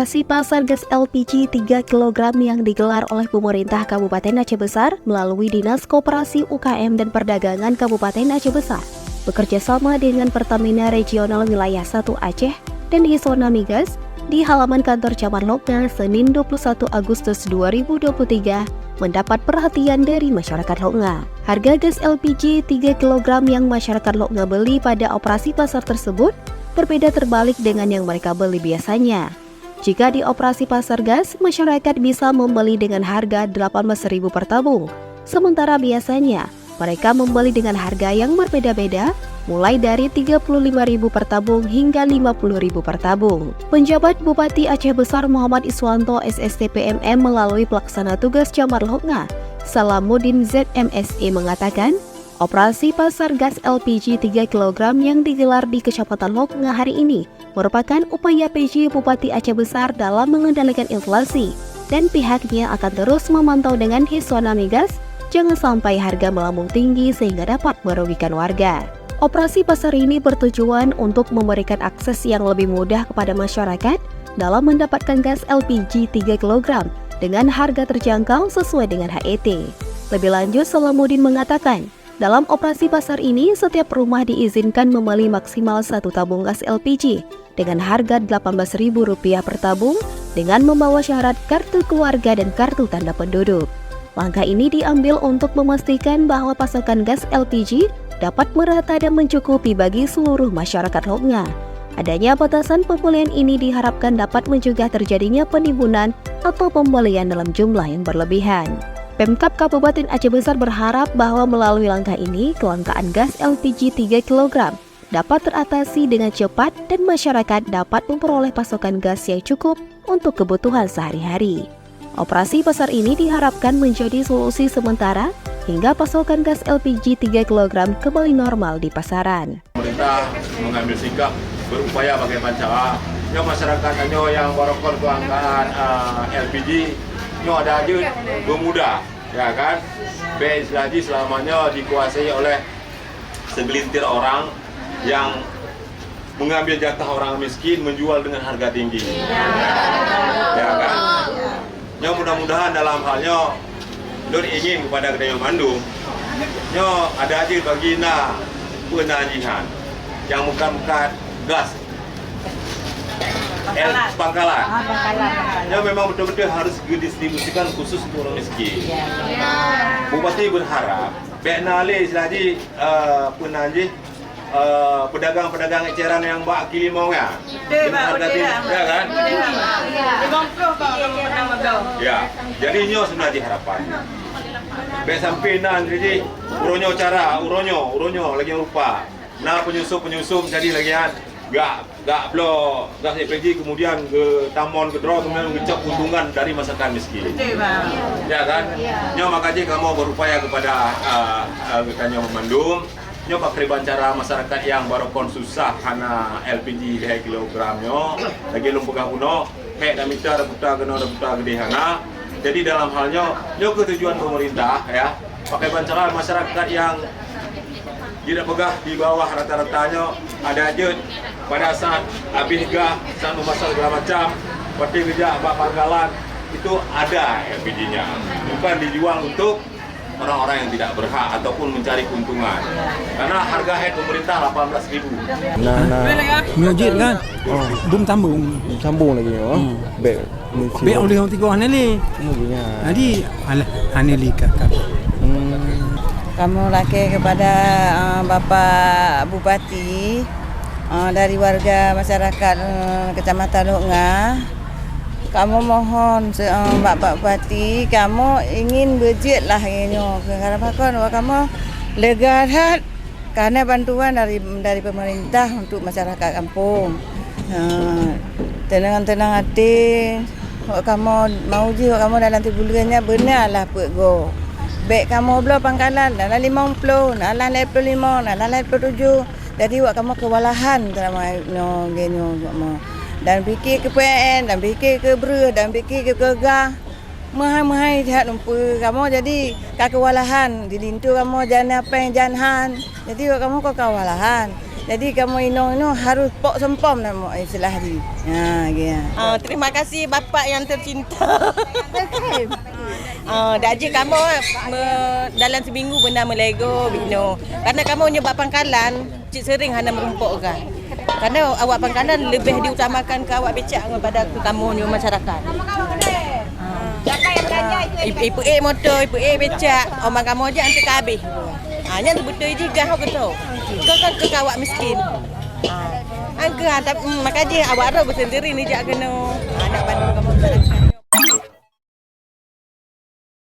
Operasi pasar gas LPG 3 kg yang digelar oleh pemerintah Kabupaten Aceh Besar melalui Dinas Koperasi UKM dan Perdagangan Kabupaten Aceh Besar bekerja sama dengan Pertamina Regional Wilayah 1 Aceh dan Hisona Migas di halaman kantor Camat Lokna Senin 21 Agustus 2023 mendapat perhatian dari masyarakat Lokna. Harga gas LPG 3 kg yang masyarakat Lokna beli pada operasi pasar tersebut berbeda terbalik dengan yang mereka beli biasanya. Jika di operasi pasar gas, masyarakat bisa membeli dengan harga Rp18.000 per tabung. Sementara biasanya, mereka membeli dengan harga yang berbeda-beda, mulai dari Rp35.000 per tabung hingga Rp50.000 per tabung. Penjabat Bupati Aceh Besar Muhammad Iswanto SSTPMM melalui pelaksana tugas Camat Lokna, Salamuddin ZMSE mengatakan, operasi pasar gas LPG 3 kg yang digelar di Kecamatan Lokna hari ini merupakan upaya PJ Bupati Aceh Besar dalam mengendalikan inflasi dan pihaknya akan terus memantau dengan Hisona Migas jangan sampai harga melambung tinggi sehingga dapat merugikan warga. Operasi pasar ini bertujuan untuk memberikan akses yang lebih mudah kepada masyarakat dalam mendapatkan gas LPG 3 kg dengan harga terjangkau sesuai dengan HET. Lebih lanjut, Salamuddin mengatakan, dalam operasi pasar ini, setiap rumah diizinkan membeli maksimal 1 tabung gas LPG dengan harga Rp18.000 per tabung dengan membawa syarat kartu keluarga dan kartu tanda penduduk. Langkah ini diambil untuk memastikan bahwa pasokan gas LPG dapat merata dan mencukupi bagi seluruh masyarakat Lokna. Adanya batasan pembelian ini diharapkan dapat mencegah terjadinya penimbunan atau pembelian dalam jumlah yang berlebihan. Pemkab Kabupaten Aceh Besar berharap bahwa melalui langkah ini, kelangkaan gas LPG 3 kg dapat teratasi dengan cepat dan masyarakat dapat memperoleh pasokan gas yang cukup untuk kebutuhan sehari-hari. Operasi pasar ini diharapkan menjadi solusi sementara hingga pasokan gas LPG 3 kg kembali normal di pasaran. Pemerintah mengambil sikap berupaya bagaimana cara masyarakat yang barokon kelangkaan LPG ada aja bermudah, ya kan? BS lagi selamanya dikuasai oleh segelintir orang yang mengambil jatah orang miskin menjual dengan harga tinggi, ya kan? Yang mudah-mudahan dalam halnya Lur ingin kepada Kedai Bandung, ada aja bagi penagihan yang bukan gas. Pangkalan. Ya memang betul-betul harus didistribusikan khusus untuk orang miskin. Bupati berharap Beknali selagi pedagang-pedagang eceran yang bak kilimau ya. Harga tinggi, ya kan? Ya, jadi ini sebenarnya harapan. Bek sampai jadi uronyo lagi lupa. Nah penyusup jadi lagian gak belum gas LPG kemudian ke tamon ke draw kemudian ngecek keuntungan dari masyarakat miskin. Ya kan? Makanya kamu berupaya kepada Kanya Bandung. Pakai cara masyarakat yang baru susah karena LPG 2 kg lagi lumpugah kuno dan mitra rebuta gede hana. Jadi dalam halnya ketujuan pemerintah ya pakai cara masyarakat yang tidak pegah di bawah rata-ratanya ada aja pada saat habis saat memasak segala macam seperti kerja bak pangkalan itu ada LPG-nya bukan dijual untuk orang-orang yang tidak berhak ataupun mencari keuntungan karena harga head pemerintah Rp18.000. Mengejut kan? Belum sambung lagi Bek oleh orang tiga orang ni. Jadi anili kakak. Kamu laki kepada Bapak Bupati dari warga masyarakat Kecamatan Lokna, kamu mohon Bapak Bupati, kamu ingin budget lah ini. Harapkan kamu lega karena bantuan dari pemerintah untuk masyarakat kampung. Tenang hati, kamu mau kamu dalam 3 bulannya benarlah pek go. Bek kamu belum pangkalan, nak 50, nak 55, nak 57. Jadi kamu kewalahan dan fikir ke PN, dan fikir ke ber, dan fikir ke kegah. Mahai jahat lumpur kamu jadi kewalahan. Di lintu kamu jangan apa yang jangan. Jadi kamu kewalahan. Jadi kamu ino harus pok sempom nama istilah dia. Gitu. Terima kasih Bapak yang tercinta. Daji kamu dalam seminggu benar melego bino. Karena kamu nyoba pangkalan, cik sering hana merumpuk kan. Karena awak pangkalan lebih diutamakan ke awak becak daripada ke kamu ni masyarakat. Ibu motor, ibu becak, omang kamu aja antar ke habis. Hanya tu betul juga kau kata. Kau kan ke awak miskin. Angka tapi makanya awak ro bersendiri ni jak kena nak bantu kamu masyarakat.